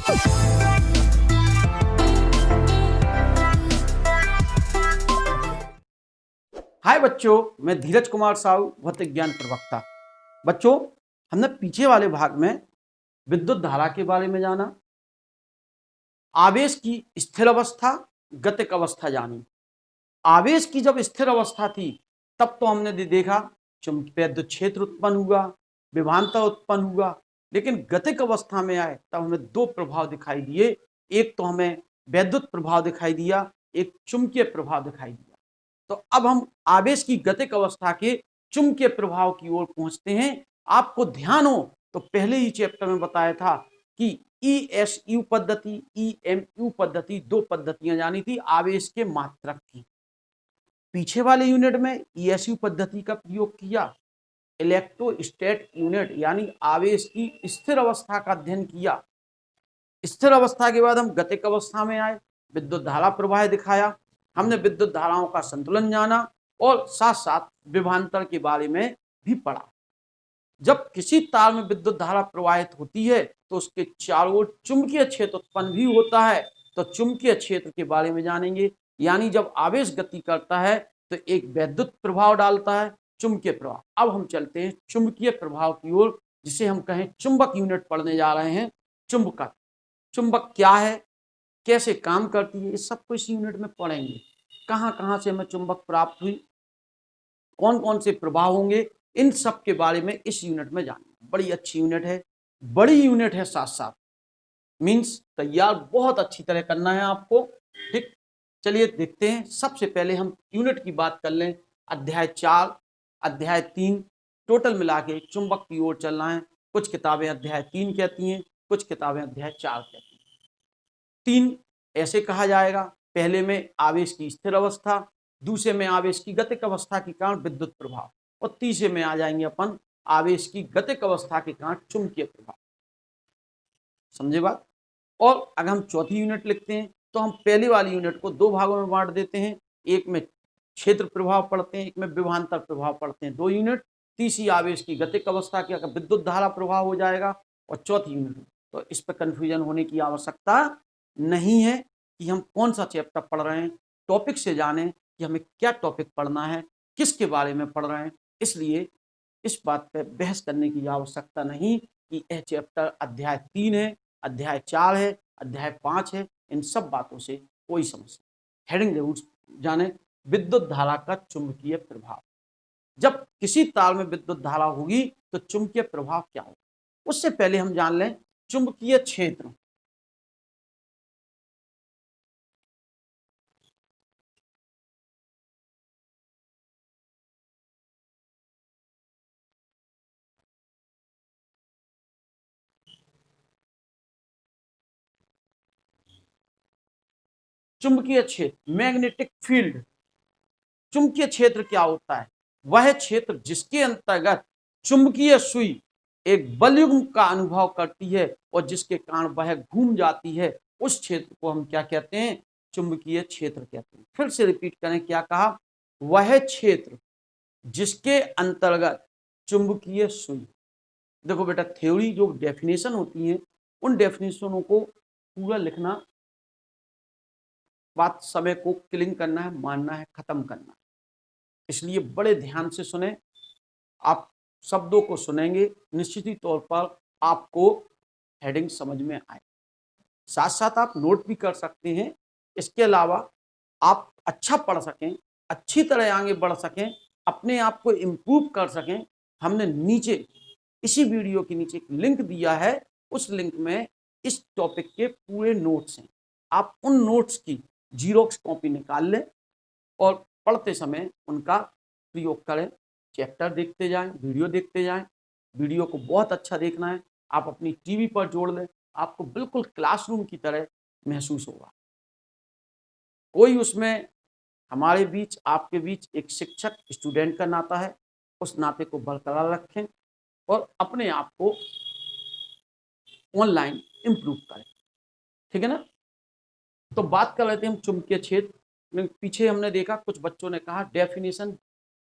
हाय बच्चों, मैं धीरज कुमार साहू, भौतिक ज्ञान प्रवक्ता। बच्चों, हमने पीछे वाले भाग में विद्युत धारा के बारे में जाना, आवेश की स्थिर अवस्था, गतिक अवस्था जानी। आवेश की जब स्थिर अवस्था थी तब तो हमने देखा चुंबकीय विद्युत क्षेत्र उत्पन्न हुआ, विभवांतर उत्पन्न हुआ, लेकिन गतिक अवस्था में आए तब हमें दो प्रभाव दिखाई दिए। एक तो हमें वैद्युत प्रभाव दिखाई दिया, एक चुंबकीय प्रभाव दिखाई दिया। तो अब हम आवेश की गतिक अवस्था के चुंबकीय प्रभाव की ओर पहुंचते हैं। आपको ध्यान हो तो पहले ही चैप्टर में बताया था कि ESU पद्धति, EMU पद्धति, दो पद्धतियां जानी थी आवेश के मात्रक की। पीछे वाले यूनिट में ESU पद्धति का प्रयोग किया, इलेक्ट्रोस्टैट यूनिट यानी आवेश की स्थिर अवस्था का अध्ययन किया। स्थिर अवस्था के बाद हम गतिक अवस्था में आए, विद्युत धारा प्रवाह दिखाया, हमने विद्युत धाराओं का संतुलन जाना और साथ साथ विभवांतर के बारे में भी पढ़ा। जब किसी तार में विद्युत धारा प्रवाहित होती है तो उसके चारों ओर चुंबकीय क्षेत्र उत्पन्न भी होता है। तो चुंबकीय क्षेत्र के बारे में जानेंगे, यानी जब आवेश गति करता है तो एक वैद्युत प्रभाव डालता है, चुंबकीय प्रभाव। अब हम चलते हैं चुंबकीय प्रभाव की ओर, जिसे हम कहें चुंबक यूनिट पढ़ने जा रहे हैं। चुंबक, चुंबक क्या है, कैसे काम करती है, इस सब को इस यूनिट में पढ़ेंगे। कहाँ कहाँ से हमें चुंबक प्राप्त हुई, कौन कौन से प्रभाव होंगे, इन सब के बारे में इस यूनिट में जानेंगे। बड़ी अच्छी यूनिट है, बड़ी यूनिट है, साथ साथ मीन्स तैयार बहुत अच्छी तरह करना है आपको। ठीक, चलिए देखते हैं। सबसे पहले हम यूनिट की बात कर लें। अध्याय 4, अध्याय 3, टोटल मिला के चुंबक की ओर चलना है। कुछ किताबें अध्याय 3 कहती हैं, कुछ किताबें अध्याय 4 कहती हैं। 3 ऐसे कहा जाएगा, पहले में आवेश की स्थिर अवस्था, दूसरे में आवेश की गतिक अवस्था के कारण विद्युत प्रभाव, और तीसरे में आ जाएंगे अपन आवेश की गतिक अवस्था के कारण चुंबकीय प्रभाव। समझे बात? और अगर हम चौथी यूनिट लिखते हैं तो हम पहली वाली यूनिट को दो भागों में बांट देते हैं, एक में क्षेत्र प्रभाव पढ़ते हैं, एक में विभवांतर प्रभाव पढ़ते हैं, दो यूनिट। तीसरी आवेश की गतिक अवस्था की अगर विद्युत धारा प्रभाव हो जाएगा, और चौथी यूनिट। तो इस पर कंफ्यूजन होने की आवश्यकता नहीं है कि हम कौन सा चैप्टर पढ़ रहे हैं। टॉपिक से जाने कि हमें क्या टॉपिक पढ़ना है, किसके बारे में पढ़ रहे हैं, इसलिए इस बात पर बहस करने की आवश्यकता नहीं कि यह चैप्टर अध्याय 3 है, अध्याय 4 है, अध्याय 5 है। इन सब बातों से कोई समस्या। हेडिंग जरूर जाने, विद्युत धारा का चुंबकीय प्रभाव। जब किसी तार में विद्युत धारा होगी तो चुंबकीय प्रभाव क्या होगा, उससे पहले हम जान लें चुंबकीय क्षेत्र। चुंबकीय क्षेत्र, मैग्नेटिक फील्ड। चुंबकीय क्षेत्र क्या होता है? वह क्षेत्र जिसके अंतर्गत चुंबकीय सुई एक बलयुग्म का अनुभव करती है और जिसके कारण वह घूम जाती है, उस क्षेत्र को हम क्या कहते हैं? चुंबकीय क्षेत्र कहते हैं। फिर से रिपीट करें, क्या कहा? वह क्षेत्र जिसके अंतर्गत चुंबकीय सुई। देखो बेटा, थ्योरी जो डेफिनेशन होती है उन डेफिनेशनों को पूरा लिखना, बात समय को क्लिंग करना है, मानना है, खत्म करना है। इसलिए बड़े ध्यान से सुने। आप शब्दों को सुनेंगे, निश्चित ही तौर पर आपको हेडिंग समझ में आए। साथ साथ आप नोट भी कर सकते हैं। इसके अलावा आप अच्छा पढ़ सकें, अच्छी तरह आगे बढ़ सकें, अपने आप को इम्प्रूव कर सकें, हमने नीचे इसी वीडियो के नीचे एक लिंक दिया है। उस लिंक में इस टॉपिक के पूरे नोट्स हैं। आप उन नोट्स की जीरोक्स कॉपी निकाल लें और पढ़ते समय उनका प्रयोग करें। चैप्टर देखते जाएं, वीडियो देखते जाएं। वीडियो को बहुत अच्छा देखना है। आप अपनी टीवी पर जोड़ लें, आपको बिल्कुल क्लासरूम की तरह महसूस होगा। कोई उसमें हमारे बीच, आपके बीच एक शिक्षक स्टूडेंट का नाता है, उस नाते को बरकरार रखें और अपने आप को ऑनलाइन इम्प्रूव करें। ठीक है ना? तो बात कर रहे थे हम चुंबकीय क्षेत्र में। पीछे हमने देखा कुछ बच्चों ने कहा डेफिनेशन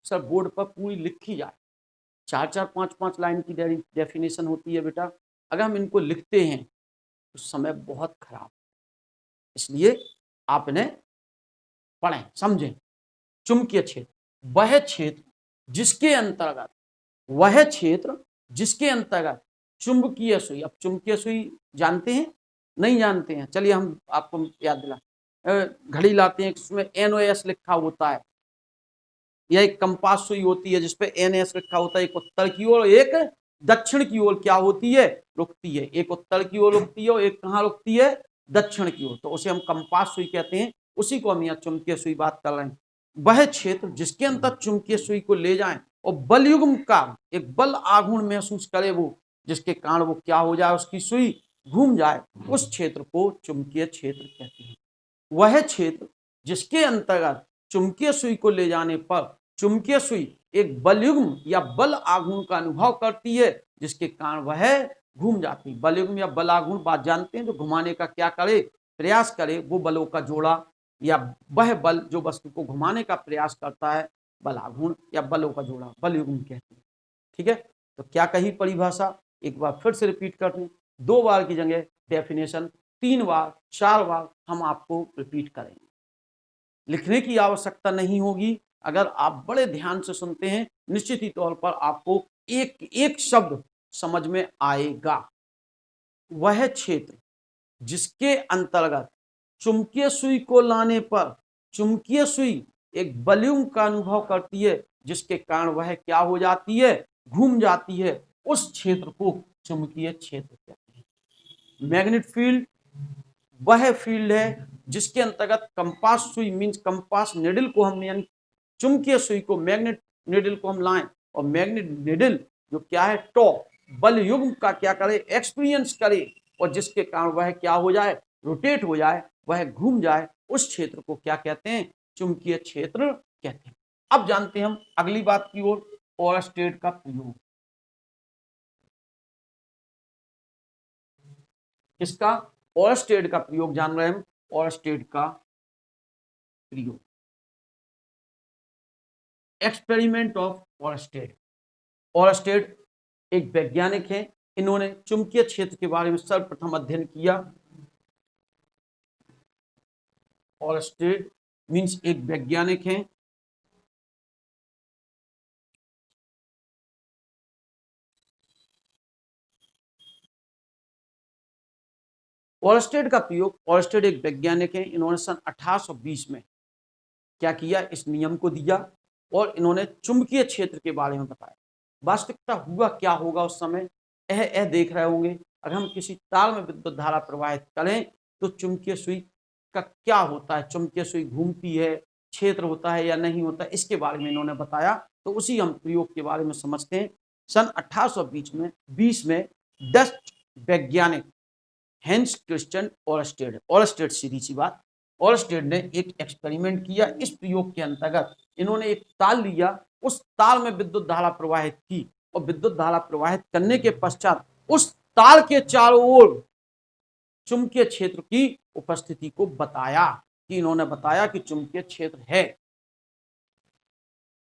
सर बोर्ड पर पूरी लिखी जाए। 4-4, 5-5 लाइन की डेफिनेशन होती है बेटा। अगर हम इनको लिखते हैं उस समय बहुत खराब, इसलिए आप इन्हें पढ़ें, समझें। चुंबकीय क्षेत्र वह क्षेत्र जिसके अंतर्गत चुंबकीय सुई, अब चुंबकीय सुई जानते हैं नहीं जानते हैं, चलिए हम आपको याद दिला, घड़ी लाते हैं, उसमें NOS लिखा होता है, यह एक कंपास सुई होती है जिसपे NS लिखा होता है, एक उत्तर की ओर एक दक्षिण की ओर क्या होती है, रुकती है, एक उत्तर की ओर रुकती है और एक कहाँ रुकती है, दक्षिण की ओर, तो उसे हम कंपास सुई कहते हैं, उसी को हम यहाँ चुंबकीय सुई बात कर रहे हैं। वह क्षेत्र जिसके अंदर चुंबकीय सुई को ले जाएं और बलयुग्म का एक बल आघूर्ण महसूस करे, वो जिसके कारण वो क्या हो जाए, उसकी सुई घूम जाए, उस क्षेत्र को चुंबकीय क्षेत्र कहते हैं। वह क्षेत्र जिसके अंतर्गत चुंबकीय सुई को ले जाने पर चुंबकीय सुई एक बलयुग्म या बल आघूर्ण का अनुभव करती है, जिसके कारण वह घूम जाती है। बलयुग्म या बल आघूर्ण बात जानते हैं, जो घुमाने का क्या करे, प्रयास करे, वो बलों का जोड़ा या वह बल जो वस्तु को घुमाने का प्रयास करता है, बल आघूर्ण या बलों का जोड़ा बलयुग्म कहते हैं। ठीक है, तो क्या कही परिभाषा, एक बार फिर से रिपीट करते हैं, 2 बार की जगह डेफिनेशन 3 बार 4 बार हम आपको रिपीट करेंगे, लिखने की आवश्यकता नहीं होगी। अगर आप बड़े ध्यान से सुनते हैं, निश्चित ही तौर पर आपको एक एक शब्द समझ में आएगा। वह क्षेत्र जिसके अंतर्गत चुंबकीय सुई को लाने पर चुंबकीय सुई एक बलयुग्म का अनुभव करती है, जिसके कारण वह क्या हो जाती है, घूम जाती है, उस क्षेत्र को चुंबकीय क्षेत्र कहते हैं। मैग्नेट फील्ड वह फील्ड है जिसके अंतर्गत कंपास सुई मींस कंपास निडल को हम यानी चुंबकीय सुई को मैग्नेट निडल को हम लाएं और मैग्नेट निडल जो क्या है, टॉ बल युग्म का क्या करे, एक्सपीरियंस करे, और जिसके कारण वह क्या हो जाए, रोटेट हो जाए, वह घूम जाए, उस क्षेत्र को क्या कहते हैं, चुंबकीय क्षेत्र कहते हैं। अब जानते हैं हम अगली बात की ओर, ओरस्टेड का प्रयोग। किसका, ओरस्टेड का प्रयोग जान रहे हैं हम, ओरस्टेड का प्रयोग, एक्सपेरिमेंट ऑफ ओरस्टेड। ओरस्टेड एक वैज्ञानिक हैं, इन्होंने चुंबकीय क्षेत्र के बारे में सर्वप्रथम अध्ययन किया। ओरस्टेड मींस एक वैज्ञानिक हैं, ओरस्टेड का प्रयोग, ओरस्टेड एक वैज्ञानिक हैं, इन्होंने सन 1820 में क्या किया, इस नियम को दिया और इन्होंने चुंबकीय क्षेत्र के बारे में बताया। वास्तविकता हुआ क्या होगा उस समय, यह देख रहे होंगे, अगर हम किसी तार में विद्युत धारा प्रवाहित करें तो चुंबकीय सुई का क्या होता है, चुंबकीय सुई घूमती है, क्षेत्र होता है या नहीं होता, इसके बारे में इन्होंने बताया। तो उसी हम प्रयोग के बारे में समझते हैं। सन 1820 में डच वैज्ञानिक हेंस क्रिश्चियन ओरस्टेड, ओरस्टेड सीधी सी बात, ओरस्टेड ने एक एक्सपेरिमेंट किया। इस प्रयोग के अंतर्गत इन्होंने एक तार लिया, उस तार में विद्युत धारा प्रवाहित की और विद्युत धारा प्रवाहित करने के पश्चात उस तार के चारों ओर चुंबकीय क्षेत्र की उपस्थिति को बताया, कि इन्होंने बताया कि चुंबकीय क्षेत्र है।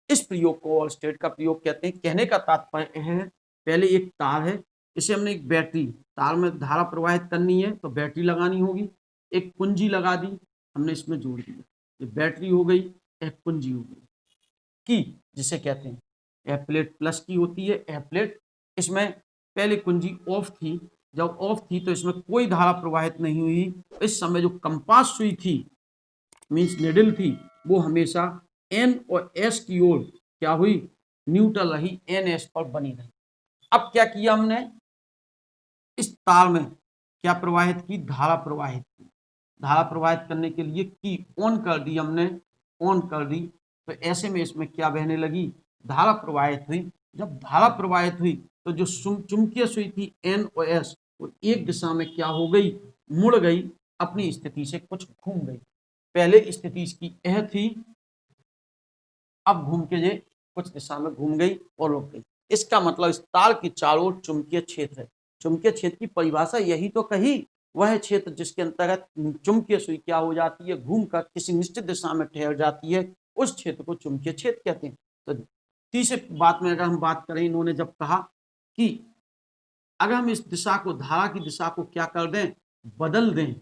इस प्रयोग को ओरस्टेड का प्रयोग कहते हैं। कहने का तात्पर्य है, पहले एक तार है, इसे हमने एक बैटरी, तार में धारा प्रवाहित करनी है तो बैटरी लगानी होगी, एक कुंजी लगा दी, हमने इसमें जोड़ दिया, ये बैटरी हो गई, एक कुंजी हो गई, की जिसे कहते हैं यह प्लेट प्लस की होती है, यह प्लेट, इसमें पहले कुंजी ऑफ थी, जब ऑफ थी तो इसमें कोई धारा प्रवाहित नहीं हुई। इस समय जो कंपास सुई थी मींस निडल थी, वो हमेशा N और S की ओर क्या हुई, न्यूट्रल रही, NS पर बनी रही। अब क्या किया हमने, इस तार में क्या प्रवाहित की, धारा प्रवाहित की, धारा प्रवाहित करने के लिए की ऑन कर दी हमने, ऑन कर दी, तो ऐसे में इसमें क्या बहने लगी, धारा प्रवाहित हुई। जब धारा प्रवाहित हुई तो जो चुंबकीय सुई थी N और S वो एक दिशा में क्या हो गई, मुड़ गई, अपनी स्थिति से कुछ घूम गई। पहले स्थिति इसकी यह थी, अब घूम के ये कुछ दिशा में घूम गई और रुक गई। इसका मतलब इस तार की चारों ओर चुंबकीय क्षेत्र है। चुंबकीय क्षेत्र की परिभाषा यही तो कही, वह क्षेत्र जिसके अंतर्गत चुंबकीय सुई क्या हो जाती है, घूमकर किसी निश्चित दिशा में ठहर जाती है, उस क्षेत्र को चुंबकीय क्षेत्र कहते हैं। तो तीसरे बात में अगर हम बात करें, इन्होंने जब कहा कि अगर हम इस दिशा को, धारा की दिशा को क्या कर दें, बदल दें,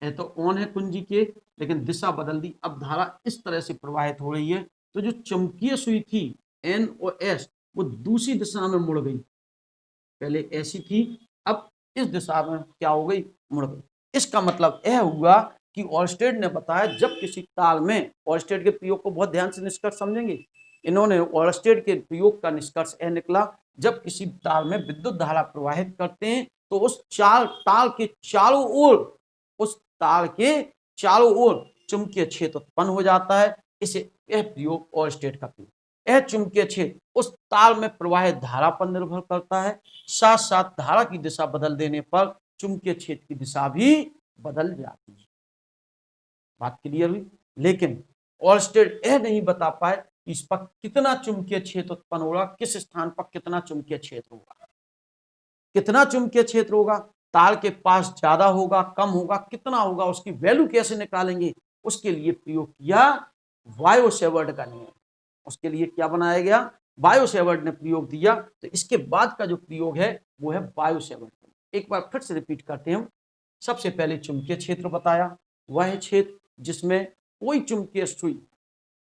है तो ऑन है कुंजी के, लेकिन दिशा बदल दी, अब धारा इस तरह से प्रवाहित हो रही है, तो जो चुंबकीय सुई थी एन और एस वो दूसरी दिशा में मुड़ गई, पहले ऐसी थी, अब इस दिशा में क्या हो गई, मुड़ गई। इसका मतलब यह हुआ कि ऑलस्टेड ने बताया जब किसी तार में, ऑलस्टेड के प्रयोग को बहुत ध्यान से निष्कर्ष समझेंगे, इन्होंने ऑलस्टेड के प्रयोग का निष्कर्ष यह निकला, जब किसी तार में विद्युत धारा प्रवाहित करते हैं तो उस तार के चारों ओर, उस तार के चारों ओर चुंबकीय क्षेत्र उत्पन्न हो जाता है। इसे यह प्रयोग ऑलस्टेड का प्रयोग, यह चुंबकीय क्षेत्र उस तार में प्रवाहित धारा पर निर्भर करता है, साथ साथ धारा की दिशा बदल देने पर चुंबकीय क्षेत्र की दिशा भी बदल जाती है। बात क्लियर हुई। लेकिन ऑलस्टेड यह नहीं बता पाए कि इस पर कितना चुंबकीय क्षेत्र उत्पन्न होगा, किस स्थान पर कितना चुंबकीय क्षेत्र होगा, कितना चुंबकीय क्षेत्र होगा, तार के पास ज्यादा होगा कम होगा कितना होगा, उसकी वैल्यू कैसे निकालेंगे, उसके लिए प्रयोग किया बायो-सेवर्ट का नियम। उसके लिए क्या बनाया गया, बायो-सेवर्ट ने प्रयोग दिया। तो इसके बाद का जो प्रयोग है वो है बायो-सेवर्ट। एक बार फिर से रिपीट करते हैं। सबसे पहले चुंबकीय क्षेत्र बताया, वह क्षेत्र जिसमें कोई चुंबकीय सुई,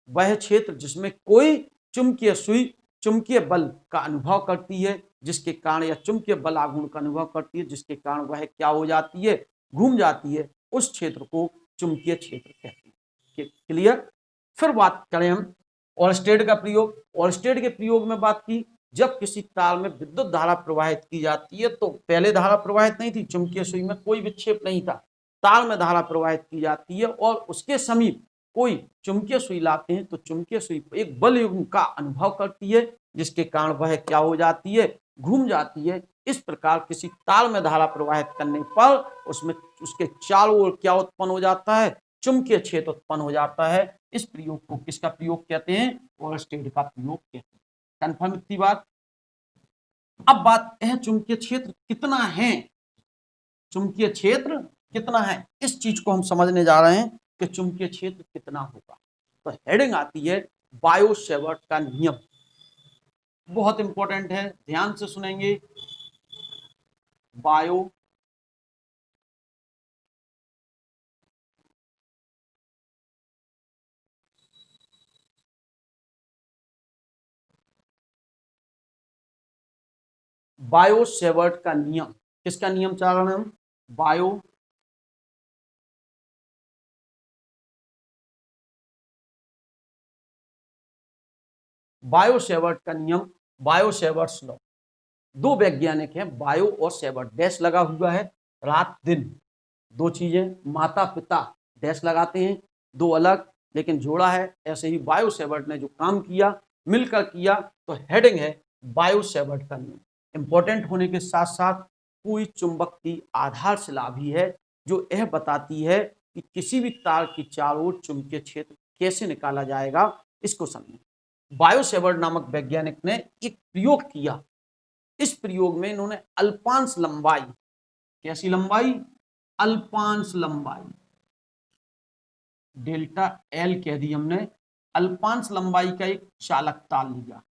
वह क्षेत्र जिसमें कोई चुंबकीय सुई चुंबकीय बल का अनुभव करती है, जिसके कारण या चुंबकीय बल आघूर्ण का अनुभव करती है, जिसके कारण वह क्या हो जाती है, घूम जाती है, उस क्षेत्र को चुंबकीय क्षेत्र कहते हैं। क्लियर। फिर बात करें हम ऑलस्टेड का प्रयोग। ऑलस्टेड के प्रयोग में बात की, जब किसी तार में विद्युत धारा प्रवाहित की जाती है, तो पहले धारा प्रवाहित नहीं थी, चुंबकीय सुई में कोई विक्षेप नहीं था, तार में धारा प्रवाहित की जाती है और उसके समीप कोई चुंबकीय सुई लाते हैं, तो चुंबकीय सुई एक बल युग्म का अनुभव करती है, जिसके कारण वह क्या हो जाती है, घूम जाती है। इस प्रकार किसी तार में धारा प्रवाहित करने पर उसमें उसके चारों ओर क्या उत्पन्न हो जाता है, चुंबकीय क्षेत्र उत्पन्न हो जाता है। इस प्रयोग को किसका प्रयोग कहते हैं, ऑलस्टेड का प्रयोग कहते हैं। कंफर्म इतनी बात। अब बात है चुंबकीय क्षेत्र कितना है, चुंबकीय क्षेत्र कितना है, इस चीज को हम समझने जा रहे हैं कि चुंबकीय क्षेत्र कितना होगा। तो हेडिंग आती है बायो-सेवर्ट का नियम, बहुत इंपॉर्टेंट है, ध्यान से सुनेंगे। बायो बायो-सेवर्ट का नियम, किसका नियम चाह रहे हैं हम, बायो-सेवर्ट का नियम, बायो-सेवर्ट्स लॉ। दो वैज्ञानिक हैं, बायो और सेवर्ट, डैश लगा हुआ है, रात दिन दो चीजें, माता पिता डैश लगाते हैं, दो अलग लेकिन जोड़ा है। ऐसे ही बायो-सेवर्ट ने जो काम किया मिलकर किया, तो हेडिंग है बायो-सेवर्ट का नियम। इंपॉर्टेंट होने के साथ साथ कोई चुंबक की आधारशिला भी है जो यह बताती है कि किसी भी तार की चारों ओर चुंबकीय क्षेत्र कैसे निकाला जाएगा, इसको समझें। बायो-सेवर्ट नामक वैज्ञानिक ने एक प्रयोग किया, इस प्रयोग में इन्होंने अल्पांश लंबाई, कैसी लंबाई, अल्पांश लंबाई, डेल्टा एल कह दी हमने, अल्पांश लंबाई का एक चालक तार लिया।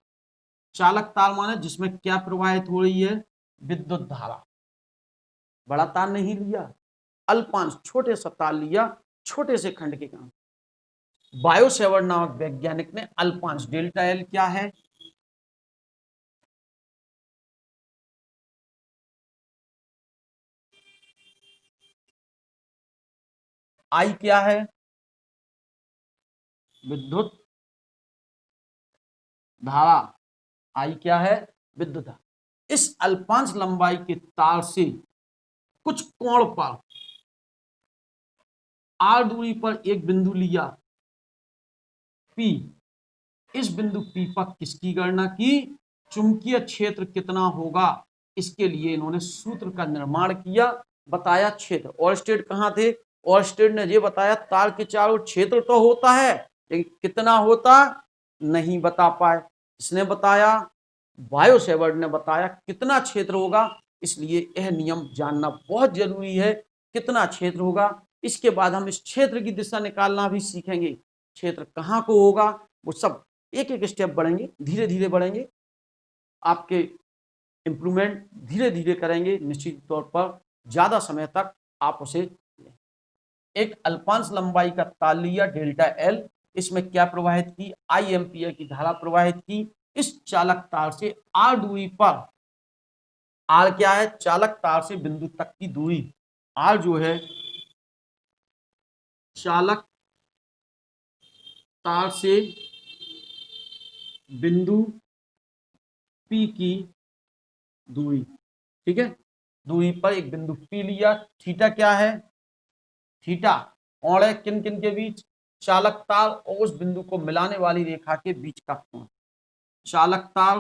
चालक तार माने जिसमें क्या प्रवाहित हो रही है, विद्युत धारा। बड़ा तार नहीं लिया, अल्पांश छोटे सा तार लिया, छोटे से खंड के कारण। बायो-सेवर्ट नामक वैज्ञानिक ने अल्पांश, डेल्टा एल क्या है, आई क्या है, विद्युत धारा, आई क्या है, विद्युत धारा। इस अल्पांश लंबाई के तार से कुछ कोण पर आर दूरी पर एक बिंदु लिया पी, इस बिंदु पी पर किसकी गणना की, चुंबकीय क्षेत्र कितना होगा, इसके लिए इन्होंने सूत्र का निर्माण किया, बताया क्षेत्र। ऑलस्टेड कहां थे, ऑलस्टेड ने ये बताया तार के चारों क्षेत्र तो होता है, लेकिन कितना होता नहीं बता पाए। इसने बताया, बायो-सेवर्ट ने बताया कितना क्षेत्र होगा, इसलिए यह नियम जानना बहुत जरूरी है, कितना क्षेत्र होगा। इसके बाद हम इस क्षेत्र की दिशा निकालना भी सीखेंगे, क्षेत्र कहाँ को होगा, वो सब एक एक स्टेप बढ़ेंगे, धीरे धीरे बढ़ेंगे, आपके इंप्रूवमेंट धीरे धीरे करेंगे, निश्चित तौर पर ज्यादा समय तक आप उसे लें। एक अल्पांश लंबाई का तार लिया डेल्टा एल, इसमें क्या प्रवाहित की, आई एम्पियर की धारा प्रवाहित की। इस चालक तार से आर दूरी पर, आर क्या है, चालक तार से बिंदु तक की दूरी, आर जो है चालक तार से बिंदु पी की दूरी, ठीक है, दूरी पर एक बिंदु पी लिया। थीटा क्या है, थीटा कोण है किन किन के बीच, चालक तार और उस बिंदु को मिलाने वाली रेखा के बीच का कोण, चालक तार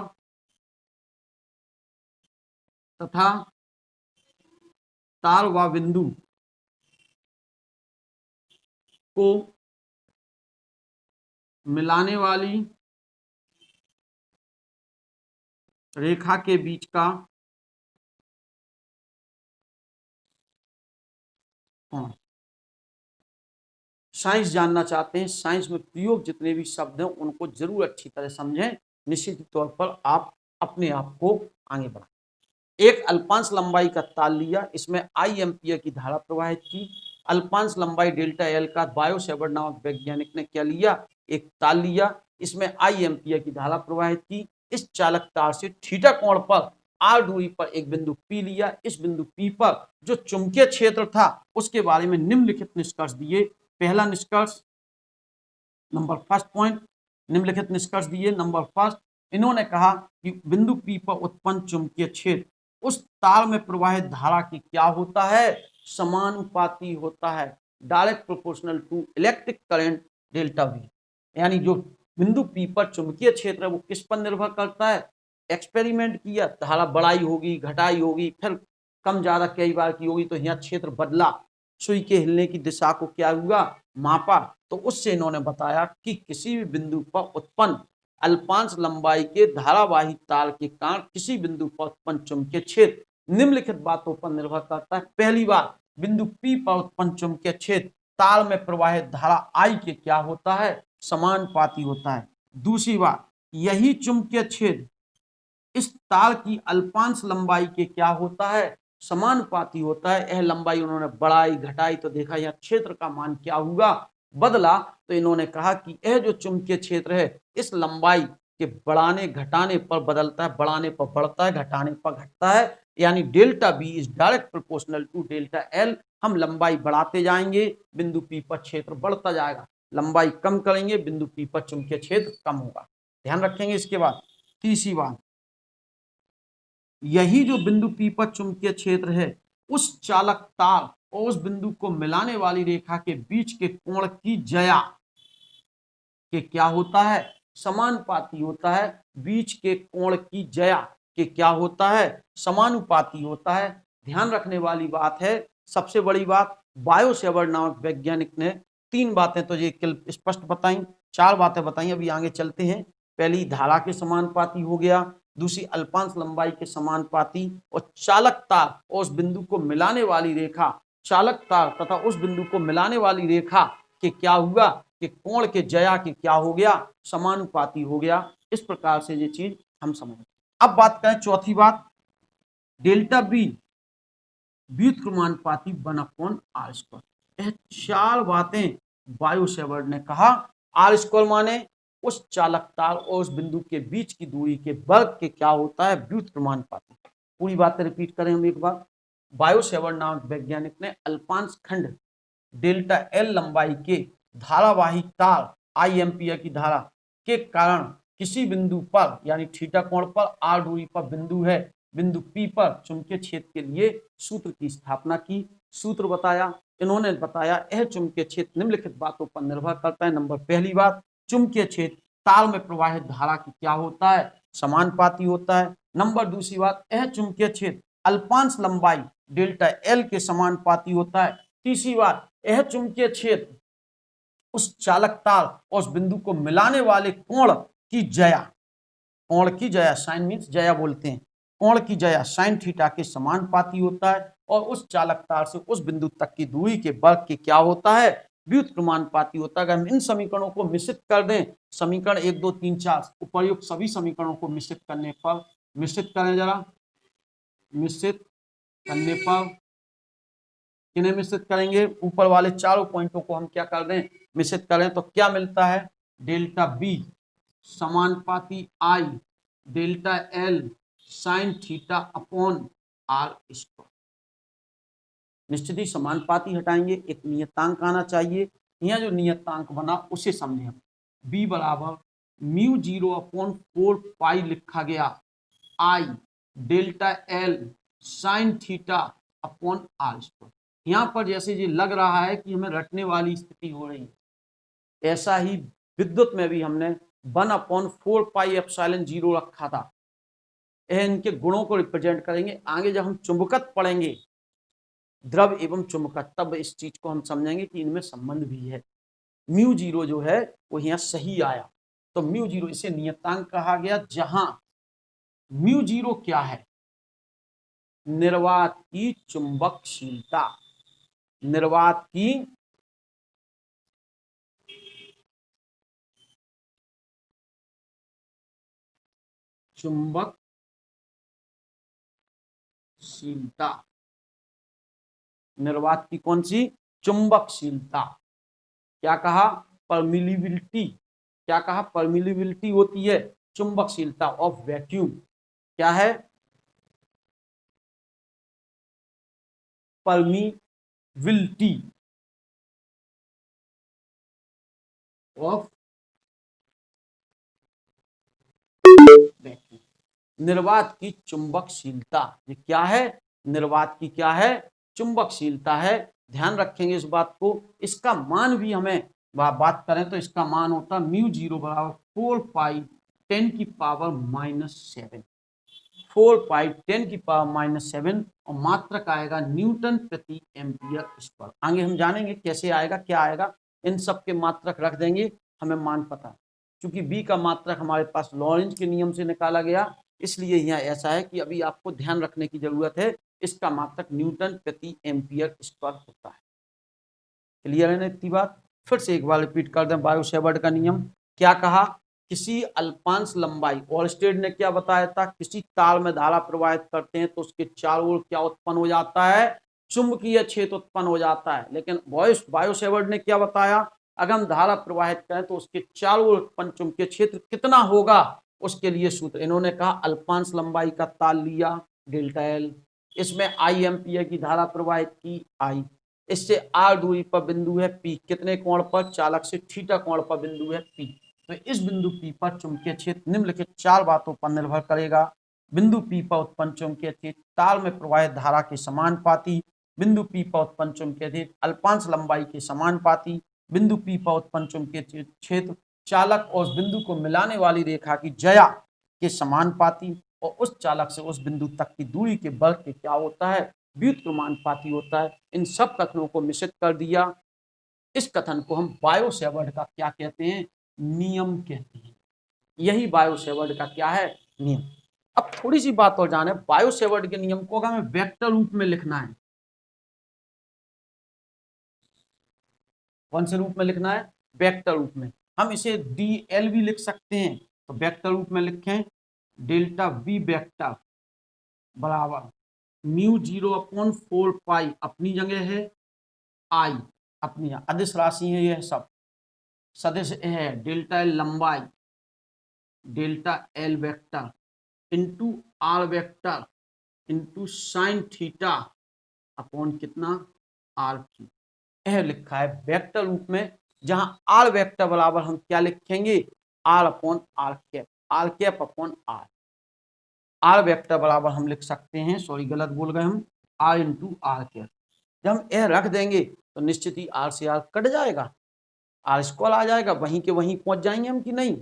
तथा तार व बिंदु को मिलाने वाली रेखा के बीच का कोण। साइंस जानना चाहते हैं, साइंस में प्रयोग जितने भी शब्द हैं उनको जरूर अच्छी तरह समझें, निश्चित तौर पर आप अपने आप को आगे बढ़ाएं। एक अल्पांश लंबाई का तार लिया, इसमें आई एम्पियर की धारा प्रवाहित की। अल्पांश लंबाई डेल्टा एल का बायो सेवर्ट नामक वैज्ञानिक ने क्या लिया, एक तार लिया, इसमें आई एम्पियर की धारा प्रवाहित की। इस चालक तार से थीटा कोण पर आर दूरी पर एक बिंदु पी लिया। इस बिंदु पी पर जो चुंबकीय क्षेत्र था उसके बारे में निम्नलिखित निष्कर्ष दिए। पहला निष्कर्ष, नंबर फर्स्ट पॉइंट, निम्नलिखित निष्कर्ष दिए। नंबर फर्स्ट, इन्होंने कहा कि बिंदु पी पर उत्पन्न चुंबकीय क्षेत्र उस तार में प्रवाहित धारा की क्या होता है, समानुपाती होता है, direct proportional to electric current delta V. यानी जो बिंदु पी पर चुंबकीय क्षेत्र है वो किस पर निर्भर करता है, एक्सपेरिमेंट किया, धारा बढ़ाई होगी, घटाई होगी, फिर कम ज्यादा कई बार की होगी, तो यहाँ क्षेत्र बदला, सुई के हिलने की दिशा को क्या हुआ, मापा, तो उससे इन्होंने बताया कि किसी भी बिंदु पर उत्पन्न अल्पांश लंबाई के धारावाही तार के कारण किसी बिंदु पर उत्पन्न चुंबकीय क्षेत्र निम्नलिखित बातों पर निर्भर करता है। पहली बात, बिंदु पी पर उत्पन्न चुंबकीय क्षेत्र तार में प्रवाहित धारा आई के क्या होता है, समानुपाती होता है। दूसरी बात, यही चुंबकीय क्षेत्र इस तार की अल्पांश लंबाई के क्या होता है, समानुपाती होता है। यह लंबाई उन्होंने बढ़ाई घटाई तो देखा यह क्षेत्र का मान क्या हुआ, बदला, तो इन्होंने कहा कि यह जो चुंबकीय क्षेत्र है इस लंबाई के बढ़ाने घटाने पर बदलता है, बढ़ाने पर बढ़ता है, घटाने पर घटता है। यानी delta B is direct proportional to delta L. हम लंबाई बढ़ाते जाएंगे, बिंदु पी पर क्षेत्र बढ़ता जाएगा, लंबाई कम करेंगे, बिंदु पी पर चुंबकीय क्षेत्र कम होगा, ध्यान रखेंगे। इसके बाद तीसरी बात, यही जो बिंदु पी पर चुंबकीय क्षेत्र है उस चालक तार और उस बिंदु को मिलाने वाली रेखा के बीच के कोण की ज्या के क्या होता है, समानुपाती होता है। बीच के कोण की ज्या के क्या होता है, समानुपाती होता है। ध्यान रखने वाली बात है, सबसे बड़ी बात, बायो सेवर्ट नामक वैज्ञानिक ने तीन बातें तो ये स्पष्ट बताई, चार बातें बताई, अभी आगे चलते हैं। पहली धारा के समानुपाती हो गया, दूसरी अल्पांश लंबाई के समानुपाती, और चालक तार और उस बिंदु को मिलाने वाली रेखा, चालक तार तथा उस बिंदु को मिलाने वाली रेखा के क्या हुआ कि कोण के ज्या के क्या हो गया, समानुपाती हो गया। इस प्रकार से ये चीज हम समझ। अब बात करें चौथी बात, डेल्टा बी व्युत्क्रमानुपाती 1/r²। यह चार बातें बायो सेवर्ट ने कहा। r² माने उस चालक तार और उस बिंदु के बीच की दूरी के वर्ग के क्या होता है, व्युत्क्रमानुपाती। पूरी बातें रिपीट करें हम एक बार। बायो सेवर्ट नामक वैज्ञानिक ने अल्पांश खंड डेल्टा एल लंबाई के धारावाही तार आई एम्पियर की धारा के कारण किसी बिंदु पर यानी थीटा कोण पर आर दूरी पर बिंदु है, बिंदु पी पर चुंबकीय क्षेत्र के लिए सूत्र की स्थापना की। सूत्र बताया, इन्होंने बताया यह चुंबकीय क्षेत्र निम्नलिखित बातों पर निर्भर करता है। नंबर पहली बात, चुंबकीय क्षेत्र तार में प्रवाहित धारा की क्या होता है, समानुपाती होता है। नंबर दूसरी बात, यह चुंबकीय क्षेत्र अल्पांश लंबाई डेल्टा एल के समानुपाती होता है। तीसरी बात, यह चुंबकीय क्षेत्र उस चालक तार और उस बिंदु को मिलाने वाले कोण की ज्या, कोण की ज्या, साइन मीन्स ज्या बोलते हैं, कोण की ज्या साइन थीटा के समानुपाती होता है। और उस चालक तार से उस बिंदु तक की दूरी के वर्ग के क्या होता है, व्युत्क्रमानुपाती होता है। अगर हम इन समीकरणों को मिश्रित कर दें, समीकरण 1 2 3 4 उपर्युक्त सभी समीकरणों को मिश्रित करने पर, मिश्रित करें जरा, मिश्रित करने पर किन्हें मिश्रित करेंगे, ऊपर वाले चारों पॉइंटों को हम क्या कर रहे हैं, मिश्रित करें तो क्या मिलता है, डेल्टा बी समानुपाती I delta L sine theta upon R square. निश्चित ही समानुपाती हटाएंगे, एक नियतांक आना चाहिए। यहाँ जो नियतांक बना उसे समझे हम, बी बराबर म्यू 0/4 लिखा गया I delta L sine theta upon R square. यहाँ पर जैसे ये लग रहा है कि हमें रटने वाली स्थिति हो रही है, ऐसा ही विद्युत में भी हमने 1/4πε0 रखा था। इनके गुणों को रिप्रेजेंट करेंगे। आगे जब हम चुंबकत्व पढ़ेंगे, द्रव एवं चुंबकत्व, तब इस चीज को हम समझेंगे कि इनमें संबंध भी है। म्यू 0 जो है वो यहाँ सही आया, तो म्यू 0 इसे नियतांक कहा गया, जहां म्यू 0 क्या है, निर्वात की चुंबकशीलता, निर्वात की चुंबकशीलता, निर्वात की कौन सी, चुंबकशीलता। क्या कहा, परमिलिबिलिटी, क्या कहा, परमिलिबिलिटी होती है चुंबकशीलता ऑफ वैक्यूम। क्या है, परमिबिलिटी ऑफ वैक्यूम, निर्वात की चुंबकशीलता। ये क्या है, निर्वात की क्या है, चुंबकशीलता है। ध्यान रखेंगे इस बात को। इसका मान भी हमें बात करें तो इसका मान होता म्यू 0 बराबर 4π10⁻⁷, 4π10⁻⁷, और मात्रक आएगा न्यूटन प्रति एम्पियर स्क्वायर। आगे हम जानेंगे कैसे आएगा, क्या आएगा, इन सब के मात्रक रख देंगे, हमें मान पता है। क्योंकि बी का मात्रक हमारे पास लॉरेंज के नियम से निकाला गया, इसलिए यहाँ ऐसा है कि अभी आपको ध्यान रखने की जरूरत है, इसका मात्रक न्यूटन प्रति एम्पियर स्क्वायर होता है। क्लियर है ना इतनी बात। फिर से एक बार रिपीट कर दें, बायो सेवर्ट का नियम क्या कहा, किसी अल्पांश लंबाई, ओरस्टेड ने क्या बताया था, किसी तार में धारा प्रवाहित करते हैं तो उसके चारों ओर क्या उत्पन्न हो जाता है, चुंबकीय क्षेत्र उत्पन्न हो जाता है। लेकिन बायो सेवर्ट ने क्या बताया, अगर हम धारा प्रवाहित करें तो उसके चारों ओर उत्पन्न चुंबकीय क्षेत्र कितना होगा, उसके लिए सूत्र इन्होंने कहा, अल्पांश लंबाई का तार लिया डेल्टा एल, इसमें आई एम्पियर की धारा प्रवाहित की आई, इससे आर दूरी पर बिंदु है पी, कितने कोण पर, चालक से थीटा कोण पर बिंदु है पी। तो इस बिंदु पी पर चुंबकीय क्षेत्र निम्नलिखित चार बातों पर निर्भर करेगा। बिंदु पी पर उत्पन्न चुंबकीय क्षेत्र तार में प्रवाहित धारा के समानुपाती, बिंदु पी पर उत्पन्न चुंबकीय क्षेत्र अल्पांश लंबाई के समानुपाती, बिंदु पी पर उत्पन्न चुंबकीय क्षेत्र चालक और उस बिंदु को मिलाने वाली रेखा की ज्या के समानुपाती, और उस चालक से उस बिंदु तक की दूरी के वर्ग के क्या होता है, व्युत्क्रमानुपाती होता है। इन सब कथनों को मिश्रित कर दिया। इस कथन को हम बायो सेवर्ट का क्या कहते हैं, नियम कहते हैं। यही बायो सेवर्ट का क्या है, नियम। अब थोड़ी सी बात और जाने, बायो सेवर्ट के नियम को अगर हमें वेक्टर रूप में लिखना है, कौन से रूप में लिखना है, वेक्टर रूप में, हम इसे DL भी लिख सकते हैं। तो वेक्टर रूप में लिखें, डेल्टा V वेक्टर बराबर म्यू 0/4 अपनी जगह है, आई अपनी अदिश राशि है, यह सब सदिश है, डेल्टा एल लंबाई, delta L vector into R vector into sine theta upon कितना, आर की, यह लिखा है वेक्टर रूप में। जहां आर वेक्टर बराबर हम क्या लिखेंगे, R upon R cap, R cap upon R. R vector बराबर हम लिख सकते हैं, सॉरी गलत बोल गए हम, आर इंटू आर कैप। जब हम यह रख देंगे तो निश्चित ही आर से आर कट जाएगा, आर स्क्वायर आ जाएगा, वहीं के वहीं पहुंच जाएंगे हम कि नहीं।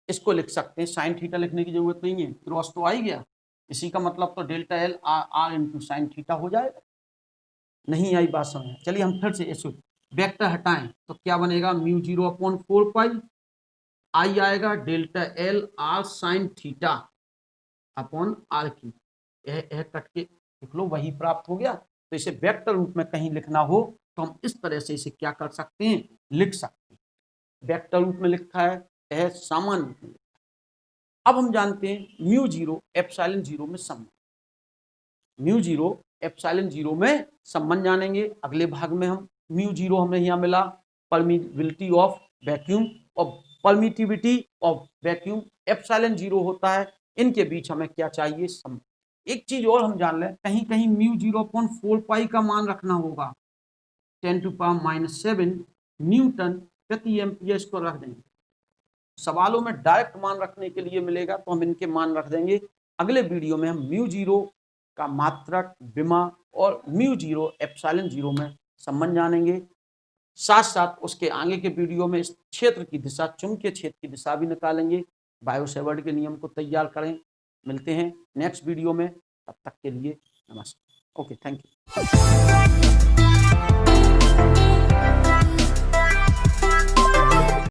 इसको लिख सकते हैं, साइन थीटा लिखने की जरूरत नहीं है, क्रॉस तो आ ही गया, इसी का मतलब तो delta L are into sine theta हो जाएगा। नहीं आई बात समझ, चलिए हम फिर से ऐसे वेक्टर हटाएं तो क्या बनेगा, म्यू 0/4 आई आएगा delta L R sine theta upon R की, यह कट के लिख लो, वही प्राप्त हो गया। तो इसे वेक्टर रूप में कहीं लिखना हो तो हम इस तरह से इसे क्या कर सकते हैं, लिख सकते हैं। वेक्टर रूप में लिखा है, यह सामान्य रूप में। अब हम जानते हैं म्यू 0 एप्सिलॉन 0 में संबंध। म्यू 0 एप्सिलॉन जीरो में संबंध जानेंगे। अगले भाग में हम म्यू जीरो हमें यहाँ मिला, परमिटिविटी ऑफ वैक्यूम और permittivity of vacuum epsilon zero होता है, इनके बीच हमें क्या चाहिए संबंध। एक चीज और हम जान लें, कहीं कहीं म्यू 0.4 पाई का मान रखना होगा, 10⁻⁷ न्यूटन प्रति एम्पियर इसको रख देंगे। सवालों में डायरेक्ट मान रखने के लिए मिलेगा तो हम इनके मान रख देंगे। अगले वीडियो में हम म्यू जीरो का मात्रक, विमा और म्यू जीरो एप्सिलॉन जीरो में संबंध जानेंगे। साथ साथ उसके आगे के वीडियो में इस क्षेत्र की दिशा, चुंबकीय क्षेत्र की दिशा भी निकालेंगे। बायो-सेवर्ट के नियम को तैयार करें। मिलते हैं नेक्स्ट वीडियो में, तब तक के लिए नमस्कार। Okay, thank you.